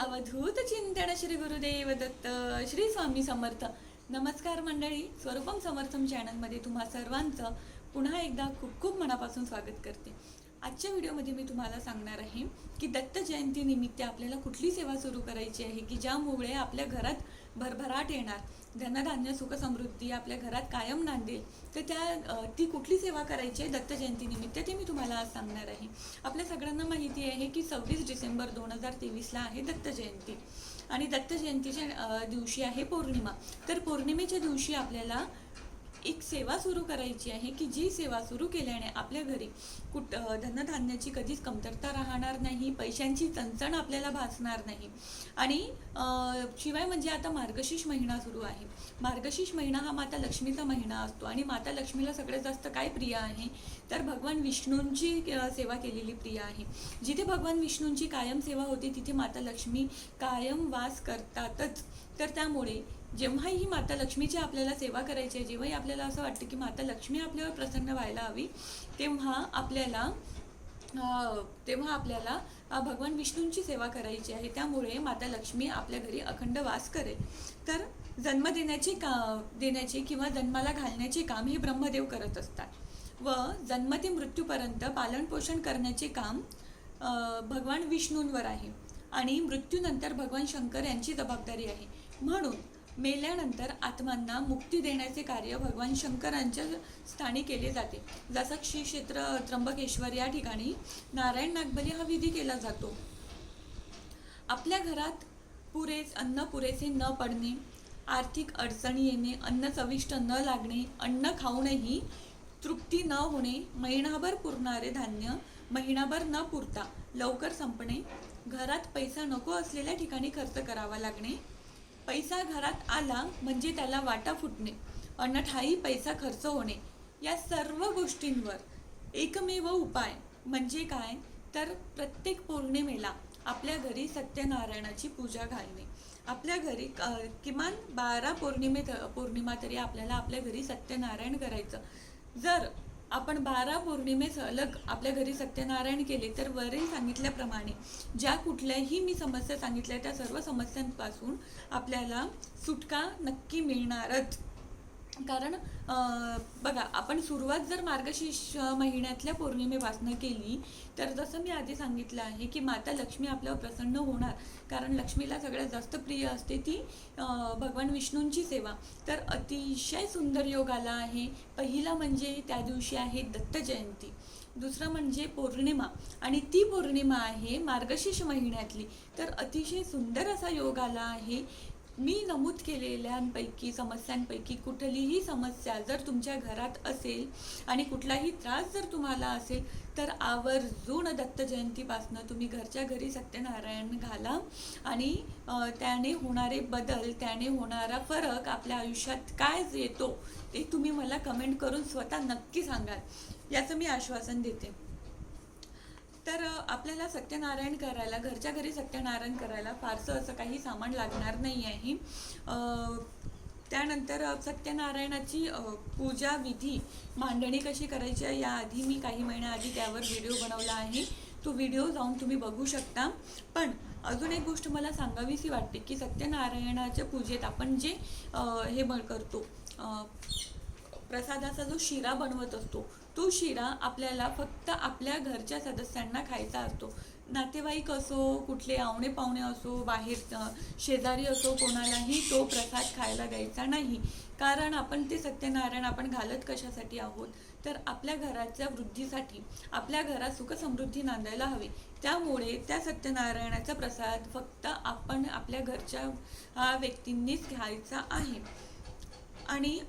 अवधूत चिंतन श्री गुरुदेव दत्त श्री स्वामी समर्थ. नमस्कार मंडळी, स्वरूपम समर्थम चॅनलमध्ये तुम्हा सर्वांचं पुन्हा एकदा खूप खूप मनापासून स्वागत करते. आजच्या व्हिडिओमध्ये मी तुम्हाला सांगणार आहे की दत्त जयंती निमित्त आपल्याला कुठली सेवा सुरू करायची आहे की ज्यामुळे आपल्या घरात भरभराट येणार, धनधान्य सुख समृद्धी आपल्या घरात कायम नांदेल. तर ती कुठली सेवा करायची आहे दत्त जयंती निमित्त ते मी तुम्हाला आज सांगणार आहे. आपल्या सगळ्यांना माहिती आहे की 26 डिसेंबर 2023 आहे दत्त जयंती आणि दत्त जयंतीच्या दिवशी आहे पौर्णिमा. तर पौर्णिमेच्या दिवशी आपल्याला एक सेवा सुरू करायची आहे की जी सेवा सुरू केल्याने आपल्या घरी धनधान्याची कधीच कमतरता राहणार नाही, पैशांची चणचण आपल्याला भासणार नाही. आणि शिवाय म्हणजे आता मार्गशीर्ष महिना सुरू आहे. मार्गशीर्ष महिना हा माता लक्ष्मीचा महिना असतो आणि माता लक्ष्मीला सगळ्यात जास्त काय प्रिय आहे तर भगवान विष्णूंची सेवा केलेली प्रिय आहे. जिथे भगवान विष्णूंची कायम सेवा होते तिथे माता लक्ष्मी कायम वास करतातच. तर त्यामुळे जेव्हाही माता लक्ष्मीची आपल्याला सेवा करायची आहे, जेव्हाही आपल्याला असं वाटतं की माता लक्ष्मी आपल्यावर प्रसन्न व्हायला हवी, तेव्हा आपल्याला भगवान विष्णूंची सेवा करायची आहे. त्यामुळे माता लक्ष्मी आपल्या घरी अखंड वास करेल. तर जन्म देण्याचे किंवा जन्माला घालण्याचे काम हे ब्रह्मदेव करत असतात व जन्म ते मृत्यूपर्यंत पालनपोषण करण्याचे काम भगवान विष्णूंवर आहे आणि मृत्यूनंतर भगवान शंकर यांची जबाबदारी आहे. म्हणून मेल्यानंतर आत्मांना मुक्ती देण्याचे कार्य भगवान शंकरांच्या स्थानी केले जाते. जसं श्री क्षेत्र त्र्यंबकेश्वर या ठिकाणी नारायण नागबली हा विधी केला जातो. आपल्या घरात अन्न पुरेसे न पडणे, आर्थिक अडचणी येणे, अन्न चविष्ट न लागणे, अन्न खाऊनही तृप्ती न होणे, महिनाभर पुरणारे धान्य महिनाभर न पुरता लवकर संपणे, घरात पैसा नको असलेल्या ठिकाणी खर्च करावा लागणे, पैसा घरात आला म्हणजे त्याला वाटा फुटणे, अनठाई पैसा खर्च होणे, या सर्व गोष्टींवर एकमेव उपाय म्हणजे काय तर प्रत्येक पौर्णिमेला आपल्या घरी सत्यनारायणाची पूजा घालणे. आपल्या घरी किमान 12 पौर्णिमा तरी आपल्याला आपल्या घरी सत्यनारायण करायचं. जर आपण 12 पौर्णिमे सलग आपल्या घरी सत्यनारायण केले तर वरील सांगितल्याप्रमाणे ज्या कुठल्याही मी समस्या सांगितल्या त्या सर्व समस्यांपासून आपल्याला सुटका नक्की मिळणारच. कारण बघा, आपण सुरुवात जर मार्गशीर्ष महिन्यातल्या पौर्णिमेपासून केली तर जसं मी आधी सांगितलं आहे की माता लक्ष्मी आपल्यावर प्रसन्न होणार. कारण लक्ष्मीला सगळ्यात जास्त प्रिय असते ती भगवान विष्णूंची सेवा. तर अतिशय सुंदर योग आला आहे. पहिला म्हणजे त्या दिवशी आहे दत्त जयंती, दुसरं म्हणजे पौर्णिमा आणि ती पौर्णिमा आहे मार्गशीर्ष महिन्यातली. तर अतिशय सुंदर असा योग आला आहे. मी नमूद केलेल्यांपैकी समस्यांपैकी कुठलीही समस्या जर तुमच्या घरात असेल आणि कुठलाही त्रास जर तुम्हाला असेल तर आवर्जून दत्त जयंतीपासनं तुम्ही घरच्या घरी सत्यनारायण घाला आणि त्याने होणारे बदल, त्याने होणारा फरक आपल्या आयुष्यात काय येतो ते तुम्ही मला कमेंट करून स्वतः नक्की सांगाल, याचं मी आश्वासन देते. तर आपल्याला सत्यनारायण करायला, घरच्या घरी सत्यनारायण करायला फारसं असं काही सामान लागणार नाही आहे. त्यानंतर सत्यनारायणाची पूजा विधी मांडणी कशी करायची आहे याआधी मी काही महिन्याआधी त्यावर व्हिडिओ बनवला आहे. तो व्हिडिओ जाऊन तुम्ही बघू शकता. पण अजून एक गोष्ट मला सांगावीशी वाटते की सत्यनारायणाच्या पूजेत आपण जे हे करतो, प्रसादाचा जो शिरा बनवत असतो तो शिरा आपल्याला फक्त आपल्या घरच्या सदस्यांना खायचा असतो. नातेवाईक असो, कुठले आवणे पाहुणे असो, बाहेर शेजारी असो, कोणालाही तो प्रसाद खायला द्यायचा नाही. कारण आपण ते सत्यनारायण आपण घालत कशासाठी आहोत तर आपल्या घराच्या वृद्धीसाठी, आपल्या घरात सुखसमृद्धी नांदायला हवी. त्यामुळे त्या सत्यनारायणाचा प्रसाद फक्त आपण आपल्या घरच्या व्यक्तींनीच घ्यायचा आहे. आणि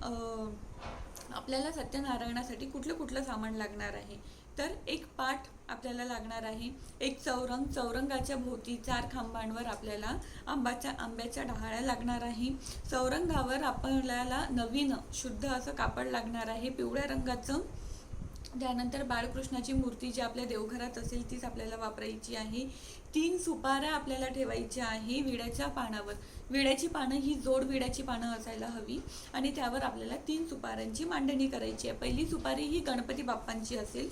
आपल्याला सत्यनारायणासाठी कुठलं सामान लागणार आहे तर एक पाट आपल्याला लागणार आहे, एक चौरंगाच्या भोवती 4 खांबांवर आपल्याला आंब्याच्या डहाळ्या लागणार आहे. चौरंगावर आपल्याला नवीन शुद्ध असं कापड लागणार आहे पिवळ्या रंगाचं. त्यानंतर बाळकृष्णाची मूर्ती जी आपल्या देवघरात असेल तीच आपल्याला वापरायची आहे. 3 सुपाऱ्या आपल्याला ठेवायच्या आहे विड्याच्या पानावर. विड्याची पानं ही जोड विड्याची पानं असायला हवी आणि त्यावर आपल्याला 3 सुपाऱ्यांची मांडणी करायची आहे. पहिली सुपारी ही गणपती बाप्पांची असेल,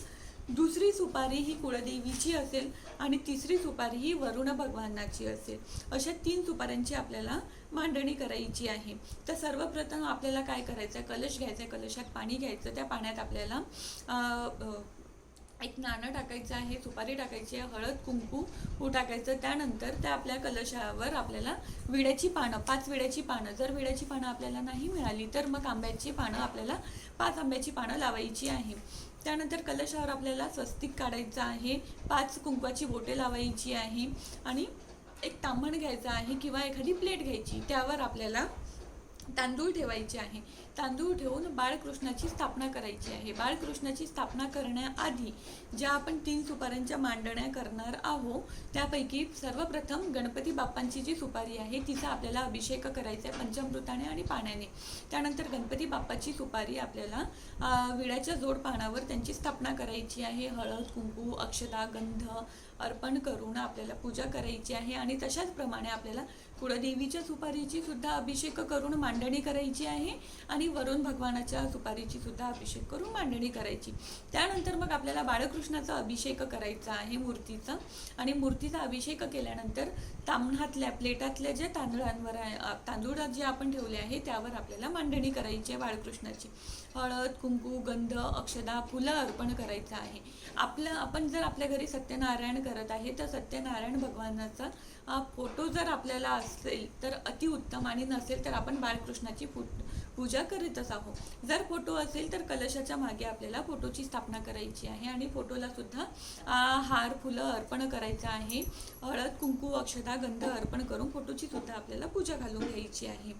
दुसरी सुपारी ही कुळदेवीची असेल आणि तिसरी सुपारी ही वरुण भगवानाची असेल. अशा 3 सुपाऱ्यांची आपल्याला मांडणी करायची आहे. तर सर्वप्रथम आपल्याला काय करायचं आहे, कलश घ्यायचा आहे, कलशात पाणी घ्यायचं, त्या पाण्यात आपल्याला एक नाणं टाकायचं आहे, सुपारी टाकायची आहे, हळद कुंकू टाकायचं. त्यानंतर त्या आपल्या कलशावर आपल्याला विड्याची पानं, 5 विड्याची पानं, जर विड्याची पानं आपल्याला नाही मिळाली तर मग आंब्याची पानं आपल्याला 5 आंब्याची पानं लावायची आहे. त्यानंतर कलशावर आपल्याला स्वस्तिक काढायचं आहे, 5 कुंकवाची बोटे लावायची आहे आणि एक ताम्हण घ्यायचा आहे किंवा एखादी प्लेट घ्यायची, त्यावर आपल्याला तांदूळ ठेवायचे आहे. तांदूळ ठेवून बाळकृष्णाची स्थापना करायची आहे. बाळकृष्णाची स्थापना करण्याआधी ज्या आपण 3 सुपाऱ्यांच्या मांडण्या करणार आहोत त्यापैकी सर्वप्रथम गणपती बाप्पांची जी सुपारी आहे तिचा आपल्याला अभिषेक करायचा आहे पंचामृताने आणि पाण्याने. त्यानंतर गणपती बाप्पाची सुपारी आपल्याला विड्याच्या जोड पानावर त्यांची स्थापना करायची आहे. हळद कुंकू अक्षता गंध अर्पण करून आपल्याला पूजा करायची आहे आणि तशाच प्रमाणे आपल्याला कुळदेवीच्या सुपारीची सुद्धा अभिषेक करून मांडणी करायची आहे आणि वरुण भगवानाच्या सुपारीची सुद्धा अभिषेक करून मांडणी करायची. त्यानंतर मग आपल्याला बाळकृष्णाचा अभिषेक करायचा आहे मूर्तीचा आणि मूर्तीचा अभिषेक केल्यानंतर ताम्हणातल्या प्लेटातल्या ज्या तांदळांवर तांदूळ जे आपण ठेवले आहे त्यावर आपल्याला मांडणी करायची आहे बाळकृष्णाची. हळद कुंकू गंध अक्षदा फुलं अर्पण करायचं आहे. आपण जर आपल्या घरी सत्यनारायण करत आहे तर सत्यनारायण भगवानाचा फोटो जर आपल्याला असेल तर अतिउत्तम आणि नसेल तर आपण बाळकृष्णाची पूजा करीतच आहोत. जर फोटो असेल तर कलशाच्या मागे आपल्याला फोटोची स्थापना करायची आहे आणि फोटोला सुद्धा हार फुलं अर्पण करायचं आहे. हळद कुंकू अक्षता गंध अर्पण करून फोटोची सुद्धा आपल्याला पूजा घालून घ्यायची आहे.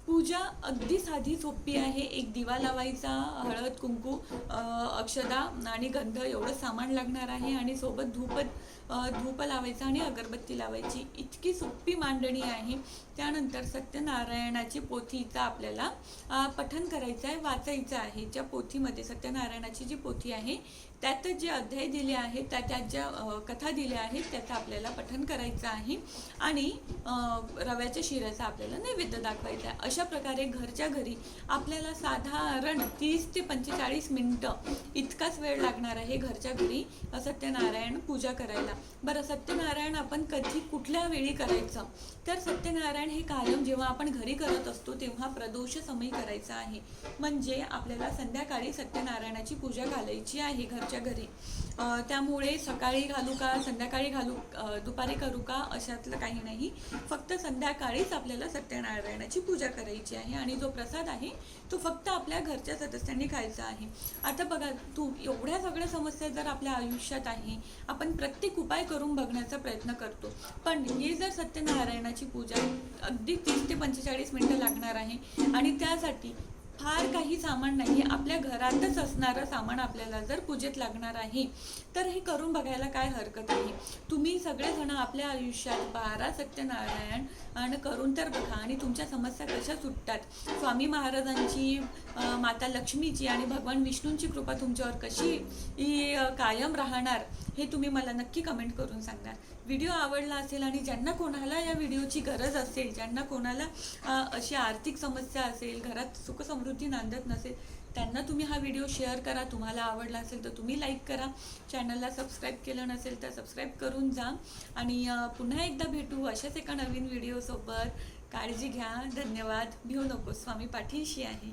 पूजा अगदी साधी सोपी आहे. एक दिवा लावायचा, हळद कुंकू अक्षता आणि गंध एवढं सामान लागणार आहे आणि सोबत धूप लावायचा आणि अगरबत्ती लावायची. इतकी सोपी मांडणी आहे. त्यानंतर सत्यनारायणाची पोथीचा आपल्याला पठण करायचं आहे, वाचायचं आहे. ज्या पोथीमध्ये सत्यनारायणाची जी पोथी आहे त्यात जे अध्याय दिले आहेत त्यात ज्या कथा दिल्या आहेत त्याचं आपल्याला पठण करायचं आहे आणि रव्याच्या शिऱ्याचा आपल्याला नैवेद्य दाखवायचा आहे. अशा प्रकारे घरच्या घरी आपल्याला साधारण 30 ते 45 मिनिटं इतकाच वेळ लागणार आहे घरच्या घरी सत्यनारायण पूजा करायला. बरं, सत्यनारायण आपण कधी कुठल्या वेळी करायचं तर सत्यनारायण हे कायम जेव्हा आपण घरी करत असतो तेव्हा प्रदोष समयी करायचं आहे. म्हणजे आपल्याला संध्याकाळी सत्यनारायणाची पूजा घालायची आहे घरच्या घरी. त्यामुळे सकाळी घालू का संध्याकाळी घालू दुपारी करू का अशातलं काही नाही. फक्त संध्याकाळीच आपल्याला सत्यनारायणाची पूजा करायची आहे आणि जो प्रसाद आहे तो फक्त आपल्या घरच्या सदस्यांनी खायचा आहे. आता बघा, एवढ्या सगळ्या समस्या जर आपल्या आयुष्यात आहे, आपण प्रत्येक उपाय करून बघण्याचा प्रयत्न करतो, पण हे जर सत्यनारायणाची पूजा अगदी 30 ते 45 मिनिटं लागणार आहे आणि त्यासाठी फार काही सामान नाही, आपल्या घरातच असणारं सामान आपल्याला जर पूजेत लागणार आहे तर हे करून बघायला काय हरकत आहे. तुम्ही सगळेजण आपल्या आयुष्यात 12 सत्यनारायण आणि करून तर बघा आणि तुमच्या समस्या कशा सुटतात. स्वामी महाराजांची, माता लक्ष्मीची आणि भगवान विष्णूंची कृपा तुमच्यावर कशी कायम राहणार हे तुम्ही मला नक्की कमेंट करून सांगणार. व्हिडिओ आवडला असेल आणि ज्यांना कोणाला या व्हिडिओची गरज असेल, ज्यांना कोणाला अशी आर्थिक समस्या असेल, घरात सुखसमृद्धी नांदत नसेल, त्यांना तुम्ही हा व्हिडिओ शेअर करा. तुम्हाला आवडला असेल तर तुम्ही लाईक करा. चॅनलला सबस्क्राईब केलं नसेल तर सबस्क्राईब करून जा आणि पुन्हा एकदा भेटू अशाच एका नवीन व्हिडिओसोबत. काळजी घ्या. धन्यवाद. भिवू नको, स्वामी पाठीशी आहे.